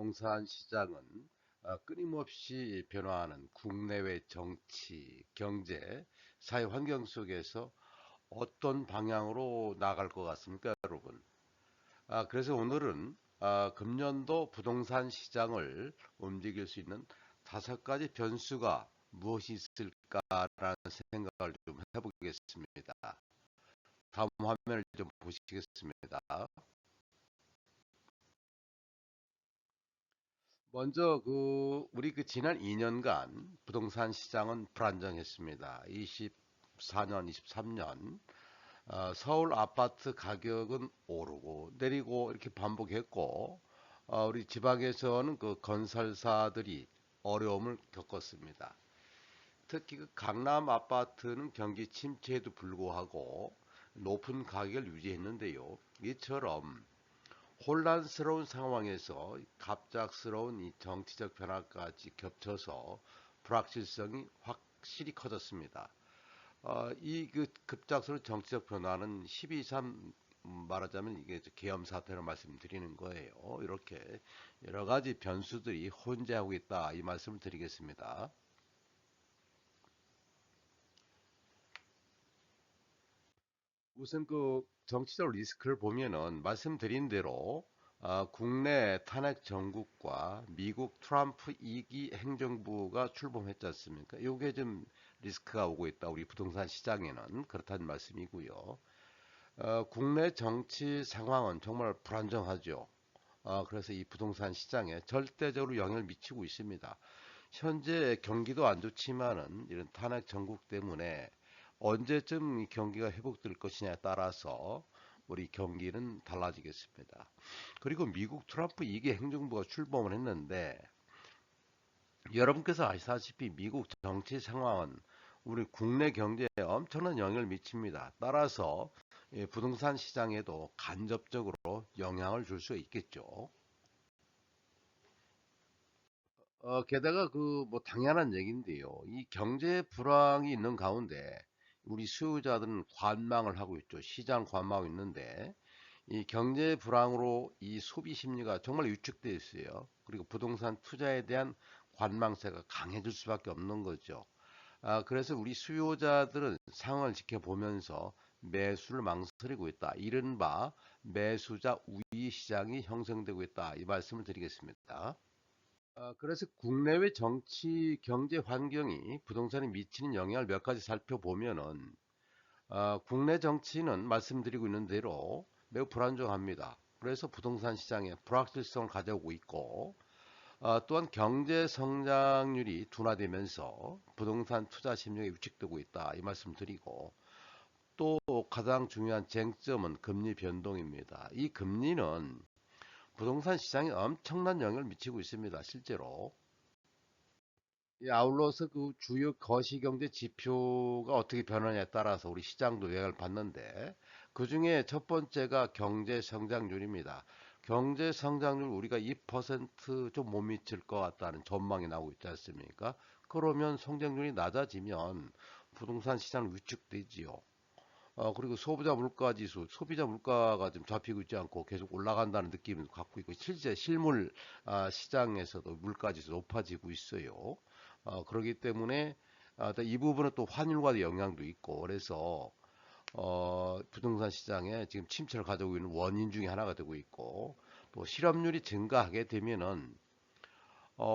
부동산 시장은 끊임없이 변화하는 국내외 정치, 경제, 사회 환경 속에서 어떤 방향으로 나갈 것 같습니까, 여러분? 그래서 오늘은 금년도 부동산 시장을 움직일 수 있는 5가지 변수가 무엇이 있을까라는 생각을 좀 해보겠습니다. 다음 화면을 좀 보시겠습니다. 먼저 우리 지난 2년간 부동산 시장은 불안정했습니다. 24년, 23년 서울 아파트 가격은 오르고 내리고 이렇게 반복했고 우리 지방에서는 그 건설사들이 어려움을 겪었습니다. 특히 그 강남 아파트는 경기 침체에도 불구하고 높은 가격을 유지했는데요. 이처럼 혼란스러운 상황에서 갑작스러운 이 정치적 변화까지 겹쳐서 불확실성이 확실히 커졌습니다. 이 급작스러운 정치적 변화는 12.3 말하자면 이게 계엄 사태로 말씀드리는 거예요. 이렇게 여러 가지 변수들이 혼재하고 있다 이 말씀을 드리겠습니다. 우선 그 정치적 리스크를 보면은 말씀드린 대로 국내 탄핵 정국과 미국 트럼프 2기 행정부가 출범했지 않습니까? 이게 좀 리스크가 오고 있다. 우리 부동산 시장에는 그렇다는 말씀이고요. 국내 정치 상황은 정말 불안정하죠. 그래서 이 부동산 시장에 절대적으로 영향을 미치고 있습니다. 현재 경기도 안 좋지만은 이런 탄핵 정국 때문에 언제쯤 이 경기가 회복될 것이냐에 따라서 우리 경기는 달라지겠습니다. 그리고 미국 트럼프 2기 행정부가 출범을 했는데 여러분께서 아시다시피 미국 정치 상황은 우리 국내 경제에 엄청난 영향을 미칩니다. 따라서 부동산 시장에도 간접적으로 영향을 줄 수 있겠죠. 게다가 뭐 당연한 얘기인데요. 이 경제 불황이 있는 가운데 우리 수요자들은 관망을 하고 있죠. 시장 관망하고 있는데 이 경제 불황으로 이 소비 심리가 정말 위축되어 있어요. 그리고 부동산 투자에 대한 관망세가 강해질 수밖에 없는 거죠. 그래서 우리 수요자들은 상황을 지켜보면서 매수를 망설이고 있다. 이른바 매수자 우위 시장이 형성되고 있다. 이 말씀을 드리겠습니다. 그래서 국내외 정치 경제 환경이 부동산에 미치는 영향을 몇 가지 살펴보면은 국내 정치는 말씀드리고 있는 대로 매우 불안정합니다. 그래서 부동산 시장에 불확실성을 가져오고 있고 또한 경제 성장률이 둔화되면서 부동산 투자 심리가 위축되고 있다 이 말씀 드리고 또 가장 중요한 쟁점은 금리 변동입니다. 이 금리는 부동산 시장에 엄청난 영향을 미치고 있습니다. 실제로 아울러서 그 주요 거시경제 지표가 어떻게 변하냐에 따라서 우리 시장도 영향을 받는데 그 중에 첫 번째가 경제 성장률입니다. 경제 성장률 우리가 2%좀 못 미칠 것 같다는 전망이 나오고 있지 않습니까? 그러면 성장률이 낮아지면 부동산 시장 위축되지요. 그리고 소비자 물가 지수, 소비자 물가가 좀 잡히고 있지 않고 계속 올라간다는 느낌을 갖고 있고, 실제 실물 시장에서도 물가 지수 높아지고 있어요. 그렇기 때문에 이 부분은 또 환율과의 영향도 있고, 그래서 부동산 시장에 지금 침체를 가져오고 있는 원인 중에 하나가 되고 있고, 또 실업률이 증가하게 되면은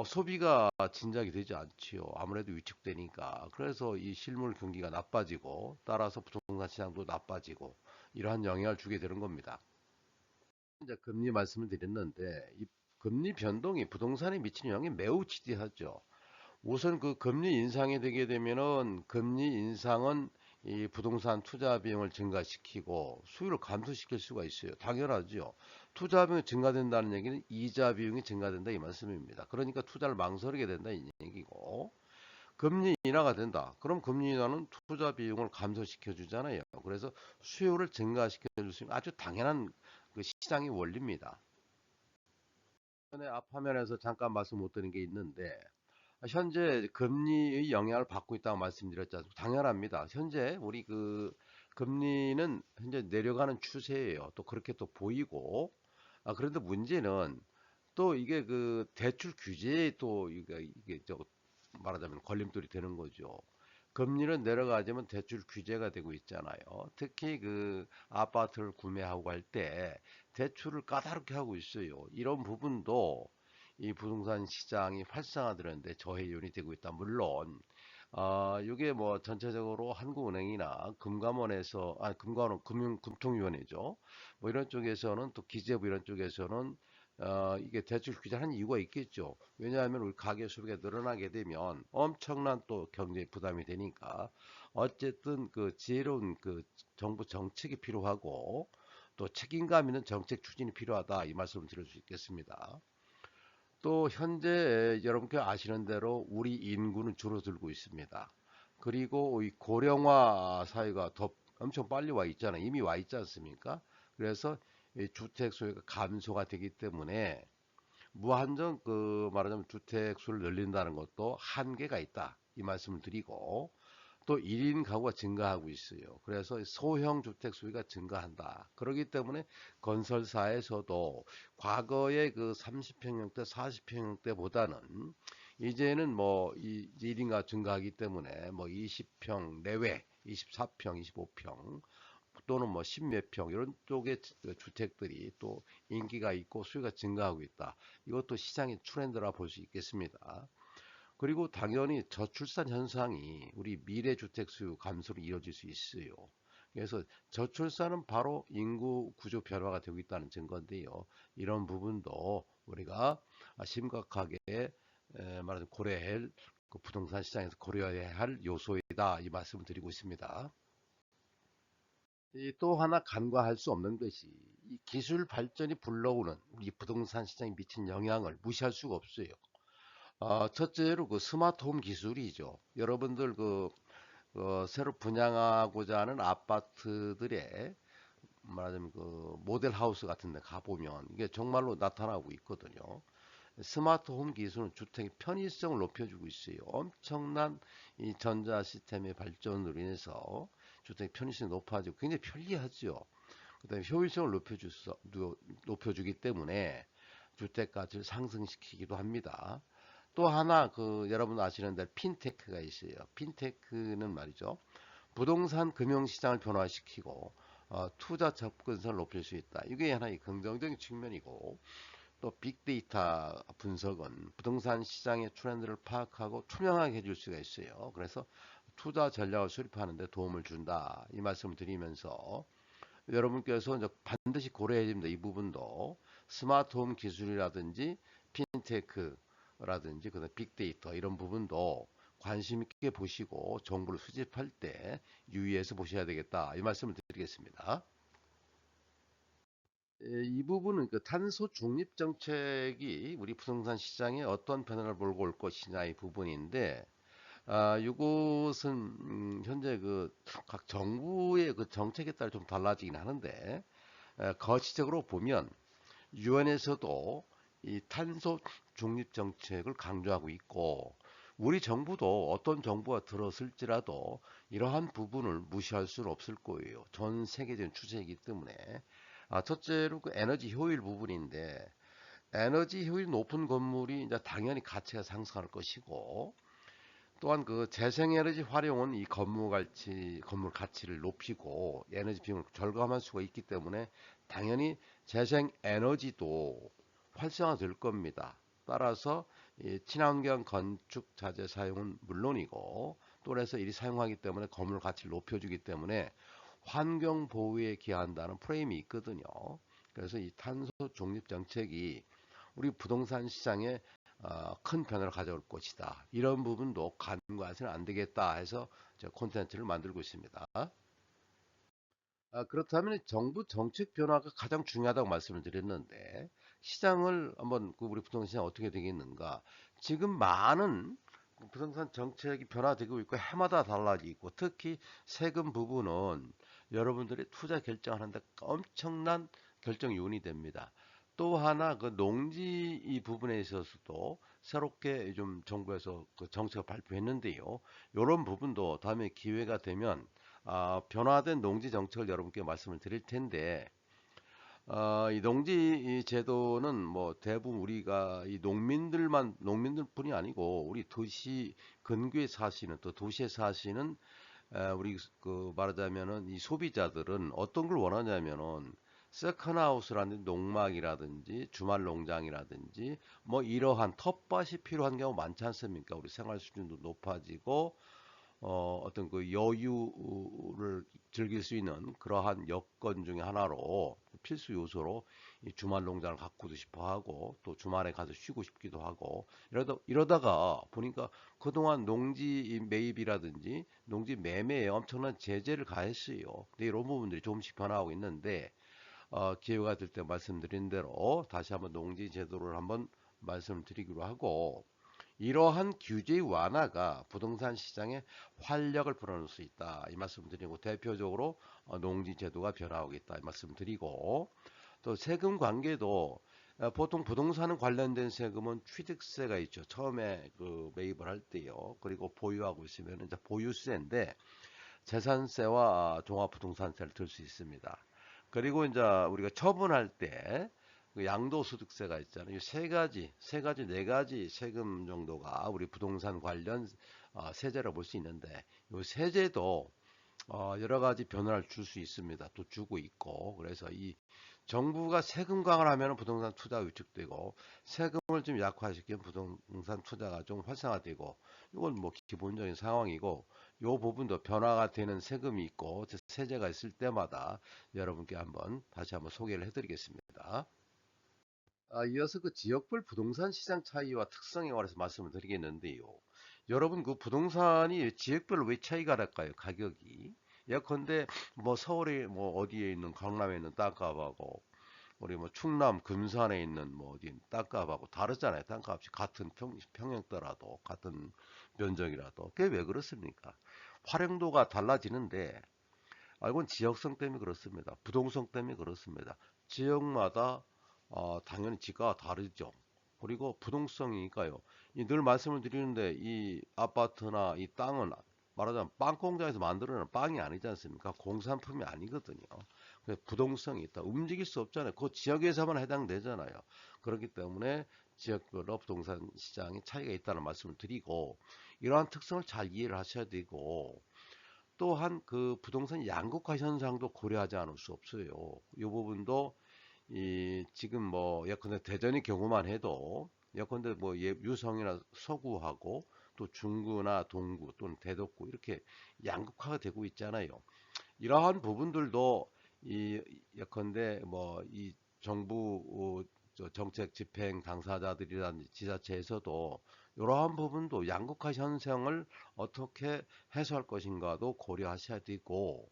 소비가 진작이 되지 않지요. 아무래도 위축되니까. 그래서 이 실물 경기가 나빠지고 따라서 부동산 시장도 나빠지고 이러한 영향을 주게 되는 겁니다. 이제 금리 말씀을 드렸는데 이 금리 변동이 부동산에 미치는 영향이 매우 지대하죠. 우선 그 금리 인상이 되게 되면은 금리 인상은 이 부동산 투자 비용을 증가시키고 수요를 감소시킬 수가 있어요. 당연하죠. 투자 비용이 증가된다는 얘기는 이자 비용이 증가된다 이 말씀입니다. 그러니까 투자를 망설이게 된다 이 얘기고 금리 인하가 된다. 그럼 금리 인하는 투자 비용을 감소시켜 주잖아요. 그래서 수요를 증가시켜 줄 수 있는 아주 당연한 그 시장의 원리입니다. 전에 앞 화면에서 잠깐 말씀 못 드린 게 있는데 현재 금리의 영향을 받고 있다고 말씀드렸지 않습니까? 당연합니다. 현재 우리 그 금리는 현재 내려가는 추세예요. 또 그렇게 또 보이고, 그런데 문제는 또 이게 그 대출 규제에 또 이게 저 말하자면 걸림돌이 되는 거죠. 금리는 내려가지만 대출 규제가 되고 있잖아요. 특히 그 아파트를 구매하고 할 때 대출을 까다롭게 하고 있어요. 이런 부분도 이 부동산 시장이 활성화되는데 저해요인이 되고 있다. 물론 이게 뭐 전체적으로 한국은행이나 금감원에서 금감원 금통위원회죠. 뭐 이런 쪽에서는 또 기재부 이런 쪽에서는 이게 대출 규제하는 이유가 있겠죠. 왜냐하면 우리 가계 소비가 늘어나게 되면 엄청난 또 경제 부담이 되니까 어쨌든 그 지혜로운 그 정부 정책이 필요하고 또 책임감 있는 정책 추진이 필요하다 이 말씀을 드릴 수 있겠습니다. 또 현재 여러분께 아시는 대로 우리 인구는 줄어들고 있습니다. 그리고 이 고령화 사회가 더 엄청 빨리 와 있잖아요. 이미 와 있지 않습니까? 그래서 이 주택 소유가 감소가 되기 때문에 무한정 그 말하자면 주택 수를 늘린다는 것도 한계가 있다. 이 말씀을 드리고 또 1인 가구가 증가하고 있어요. 그래서 소형 주택 수요가 증가한다. 그렇기 때문에 건설사에서도 과거의 그 30평형대, 40평형대보다는 이제는 뭐 1인 가구 증가하기 때문에 뭐 20평 내외, 24평, 25평 또는 뭐 10몇 평 이런 쪽의 주택들이 또 인기가 있고 수요가 증가하고 있다. 이것도 시장의 트렌드라 볼 수 있겠습니다. 그리고 당연히 저출산 현상이 우리 미래 주택 수요 감소로 이어질 수 있어요. 그래서 저출산은 바로 인구 구조 변화가 되고 있다는 증거인데요. 이런 부분도 우리가 심각하게 말하자면 고려해야 할 그 부동산 시장에서 고려해야 할 요소이다 이 말씀을 드리고 있습니다. 또 하나 간과할 수 없는 것이 이 기술 발전이 불러오는 우리 부동산 시장에 미친 영향을 무시할 수가 없어요. 첫째로 그 스마트홈 기술이죠. 여러분들 새로 분양하고자 하는 아파트들의 말하자면 그 모델 하우스 같은 데 가보면 이게 정말로 나타나고 있거든요. 스마트홈 기술은 주택의 편의성을 높여주고 있어요. 엄청난 이 전자 시스템의 발전으로 인해서 주택 편의성이 높아지고 굉장히 편리하죠. 그다음에 효율성을 높여주기 때문에 주택 가치를 상승시키기도 합니다. 또 하나 그 여러분 아시는 대로 핀테크가 있어요. 핀테크는 말이죠. 부동산 금융시장을 변화시키고 투자 접근성을 높일 수 있다. 이게 하나의 긍정적인 측면이고 또 빅데이터 분석은 부동산 시장의 트렌드를 파악하고 투명하게 해줄 수가 있어요. 그래서 투자 전략을 수립하는 데 도움을 준다. 이 말씀을 드리면서 여러분께서 이제 반드시 고려해야 됩니다. 이 부분도 스마트홈 기술이라든지 핀테크라든지 그다음 빅데이터 이런 부분도 관심 있게 보시고 정보를 수집할 때 유의해서 보셔야 되겠다. 이 말씀을 드리겠습니다. 이 부분은 그 탄소 중립 정책이 우리 부동산 시장에 어떤 변화를 몰고 올 것이냐 이 부분인데 이것은 현재 그 각 정부의 그 정책에 따라 좀 달라지긴 하는데 거시적으로 보면 유엔에서도 이 탄소 중립 정책을 강조하고 있고 우리 정부도 어떤 정부가 들었을지라도 이러한 부분을 무시할 수는 없을 거예요. 전 세계적인 추세이기 때문에 첫째로 그 에너지 효율 부분인데 에너지 효율 높은 건물이 이제 당연히 가치가 상승할 것이고 또한 그 재생에너지 활용은 이 건물 가치를 높이고 에너지 비용을 절감할 수가 있기 때문에 당연히 재생에너지도 활성화될 겁니다. 따라서 이 친환경 건축 자재 사용은 물론이고 또래서 이리 사용하기 때문에 건물 가치를 높여주기 때문에 환경 보호에 기여한다는 프레임이 있거든요. 그래서 이 탄소 중립 정책이 우리 부동산 시장에 큰 변화를 가져올 것이다. 이런 부분도 간과해서는 안 되겠다 해서 제가 콘텐츠를 만들고 있습니다. 그렇다면 정부 정책 변화가 가장 중요하다고 말씀을 드렸는데 시장을 한번 그 우리 부동산 시장 어떻게 되겠는가? 지금 많은 부동산 정책이 변화되고 있고 해마다 달라지고 특히 세금 부분은 여러분들이 투자 결정하는데 엄청난 결정 요인이 됩니다. 또 하나 그 농지 이 부분에 있어서도 새롭게 좀 정부에서 그 정책을 발표했는데요. 이런 부분도 다음에 기회가 되면 변화된 농지 정책을 여러분께 말씀을 드릴 텐데 이 농지 이 제도는 뭐 대부분 우리가 이 농민들뿐이 아니고 우리 도시 근교에 사시는 또 도시에 사시는 우리 그 말하자면은 이 소비자들은 어떤 걸 원하냐면은 세컨하우스라든지 농막이라든지 주말 농장이라든지 뭐 이러한 텃밭이 필요한 경우 많지 않습니까? 우리 생활 수준도 높아지고 어떤 그 여유를 즐길 수 있는 그러한 여건 중에 하나로 필수 요소로 이 주말 농장을 가꾸고 싶어 하고 또 주말에 가서 쉬고 싶기도 하고 이러다가 보니까 그동안 농지 매입이라든지 농지 매매에 엄청난 제재를 가했어요. 근데 이런 부분들이 조금씩 변화하고 있는데 기회가 될 때 말씀드린 대로 다시 한번 농지 제도를 한번 말씀드리기로 하고 이러한 규제 완화가 부동산 시장에 활력을 불어넣을 수 있다. 이 말씀 드리고 대표적으로 농지 제도가 변화하겠다. 이 말씀 드리고 또 세금 관계도 보통 부동산 관련된 세금은 취득세가 있죠. 처음에 그 매입을 할 때요. 그리고 보유하고 있으면 이제 보유세인데 재산세와 종합부동산세를 들 수 있습니다. 그리고 이제 우리가 처분할 때 그 양도소득세가 있잖아요. 세 가지, 네 가지 세금 정도가 우리 부동산 관련 세제로 볼 수 있는데 이 세제도 여러 가지 변화를 줄 수 있습니다. 또 주고 있고 그래서 이 정부가 세금 강화를 하면 부동산 투자가 위축되고 세금을 좀 약화시키면 부동산 투자가 좀 활성화되고 이건 뭐 기본적인 상황이고 요 부분도 변화가 되는 세금이 있고 세제가 있을 때마다 여러분께 다시 한번 소개를 해드리겠습니다. 이어서 그 지역별 부동산 시장 차이와 특성에 관해서 말씀을 드리겠는데요. 여러분 그 부동산이 지역별로 왜 차이가 날까요? 가격이. 예컨대 뭐 서울에 뭐 어디에 있는 강남에 있는 땅값하고 우리 뭐 충남 금산에 있는 뭐 어디 땅값하고 다르잖아요. 땅값이 같은 평형더라도 같은 면적이라도 그게 왜 그렇습니까? 활용도가 달라지는데 이건 지역성 때문에 그렇습니다. 부동성 때문에 그렇습니다. 지역마다 당연히 지가가 다르죠. 그리고 부동성이니까요. 늘 말씀을 드리는데 이 아파트나 이 땅은 말하자면 빵 공장에서 만들어낸 빵이 아니지 않습니까? 공산품이 아니거든요. 그래서 부동성이 있다. 움직일 수 없잖아요. 그 지역에서만 해당되잖아요. 그렇기 때문에 지역별로 부동산 시장에 차이가 있다는 말씀을 드리고 이러한 특성을 잘 이해를 하셔야 되고 또한 그 부동산 양극화 현상도 고려하지 않을 수 없어요. 이 부분도 지금 뭐 예컨대 대전의 경우만 해도 예컨대 뭐 유성이나 서구하고 또 중구나 동구 또는 대덕구 이렇게 양극화가 되고 있잖아요. 이러한 부분들도 예컨대 뭐 이 정부 정책 집행 당사자들이란 지자체에서도 이러한 부분도 양극화 현상을 어떻게 해소할 것인가도 고려하셔야 되고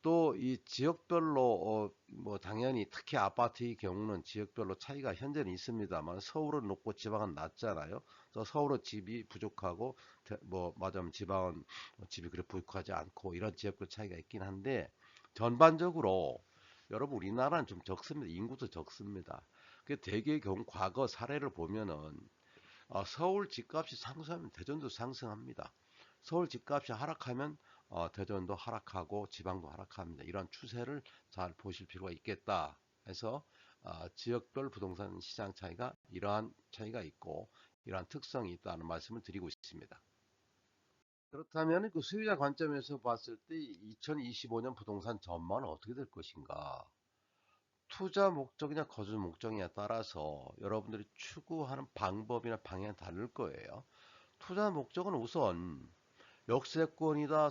또 이 지역별로 뭐 당연히 특히 아파트의 경우는 지역별로 차이가 현재는 있습니다만 서울은 높고 지방은 낮잖아요. 그래서 서울은 집이 부족하고 뭐 맞으면 지방은 집이 그렇게 부족하지 않고 이런 지역별 차이가 있긴 한데 전반적으로 여러분 우리나라는 좀 적습니다. 인구도 적습니다. 그 대개의 경우 과거 사례를 보면은 서울 집값이 상승하면 대전도 상승합니다. 서울 집값이 하락하면 대전도 하락하고 지방도 하락합니다. 이런 추세를 잘 보실 필요가 있겠다 해서 지역별 부동산 시장 차이가 이러한 차이가 있고 이러한 특성이 있다는 말씀을 드리고 있습니다. 그렇다면 그 소유자 관점에서 봤을 때 2025년 부동산 전망은 어떻게 될 것인가? 투자 목적이냐 거주 목적이냐에 따라서 여러분들이 추구하는 방법이나 방향이 다를 거예요. 투자 목적은 우선 역세권이다,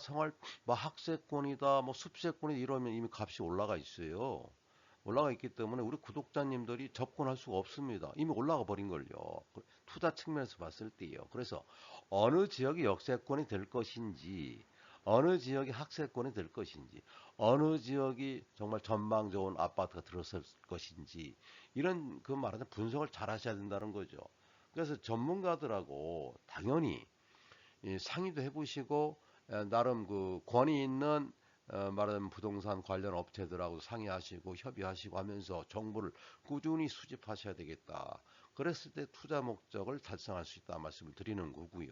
뭐 학세권이다, 뭐 숲세권이다 이러면 이미 값이 올라가 있어요. 올라가 있기 때문에 우리 구독자님들이 접근할 수가 없습니다. 이미 올라가 버린 걸요. 투자 측면에서 봤을 때요. 그래서 어느 지역이 역세권이 될 것인지, 어느 지역이 학세권이 될 것인지, 어느 지역이 정말 전망 좋은 아파트가 들어설 것인지, 이런 그 말하자면 분석을 잘 하셔야 된다는 거죠. 그래서 전문가들하고 당연히 상의도 해보시고 나름 그 권위 있는 말하자면 부동산 관련 업체들하고 상의하시고 협의하시고 하면서 정보를 꾸준히 수집하셔야 되겠다. 그랬을 때 투자 목적을 달성할 수 있다 말씀을 드리는 거고요.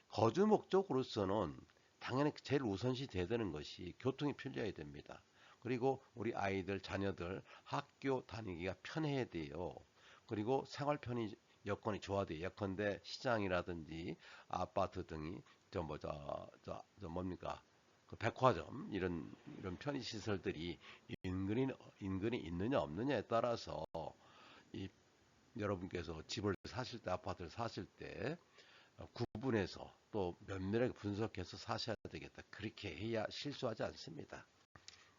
거주 목적으로서는 당연히 제일 우선시 돼야 되는 것이 교통이 편리해야 됩니다. 그리고 우리 아이들, 자녀들 학교 다니기가 편해야 돼요. 그리고 생활 편의 여건이 좋아야 돼요. 예컨대 시장이라든지 아파트 등이 저 뭡니까? 그 백화점 이런 편의 시설들이 인근이 있느냐 없느냐에 따라서 이 여러분께서 집을 사실 때 아파트를 사실 때 구분해서 또 면밀하게 분석해서 사셔야 되겠다. 그렇게 해야 실수하지 않습니다.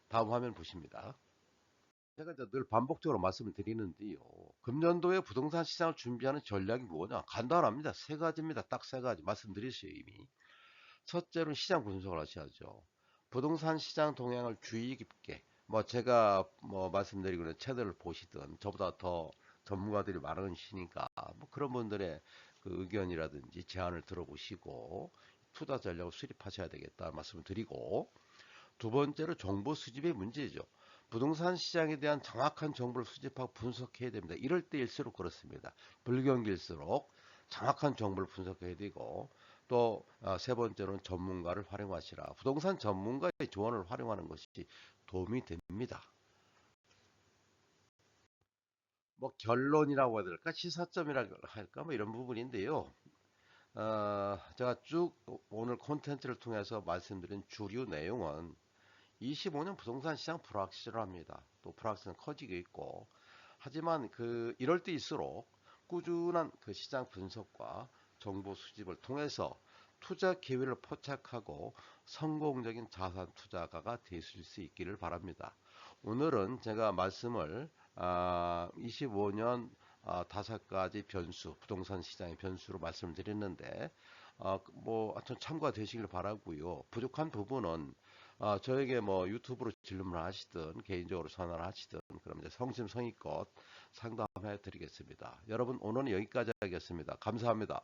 다음 화면 보십니다. 제가 이제 늘 반복적으로 말씀을 드리는데요. 금년도에 부동산 시장을 준비하는 전략이 뭐냐? 간단합니다. 세 가지입니다. 딱 세 가지 말씀드렸어요, 이미. 첫째로는 시장 분석을 하셔야죠. 부동산 시장 동향을 주의 깊게, 뭐 제가 뭐 말씀드리고는 채널을 보시든 저보다 더 전문가들이 많으시니까 뭐 그런 분들의 그 의견이라든지 제안을 들어보시고 투자 전략을 수립하셔야 되겠다 말씀을 드리고, 두 번째로 정보 수집의 문제죠. 부동산 시장에 대한 정확한 정보를 수집하고 분석해야 됩니다. 이럴 때일수록 그렇습니다. 불경기일수록 정확한 정보를 분석해야 되고, 또 세 번째로는 전문가를 활용하시라. 부동산 전문가의 조언을 활용하는 것이 도움이 됩니다. 뭐 결론이라고 해야 될까? 시사점이라고 할까? 뭐 이런 부분인데요. 제가 쭉 오늘 콘텐츠를 통해서 말씀드린 주류 내용은 25년 부동산 시장 불확실합니다. 또 불확실은 커지고 있고, 하지만 이럴 때일수록 꾸준한 그 시장 분석과 정보 수집을 통해서 투자 기회를 포착하고 성공적인 자산 투자가가 되실 수 있기를 바랍니다. 오늘은 제가 말씀을 25년 다섯 가지 변수, 부동산 시장의 변수로 말씀을 드렸는데, 뭐 하여튼 참고가 되시길 바라고요. 부족한 부분은 저에게 뭐 유튜브로 질문을 하시든 개인적으로 전화를 하시든 그럼 이제 성심성의껏 상담해 드리겠습니다. 여러분 오늘은 여기까지 하겠습니다. 감사합니다.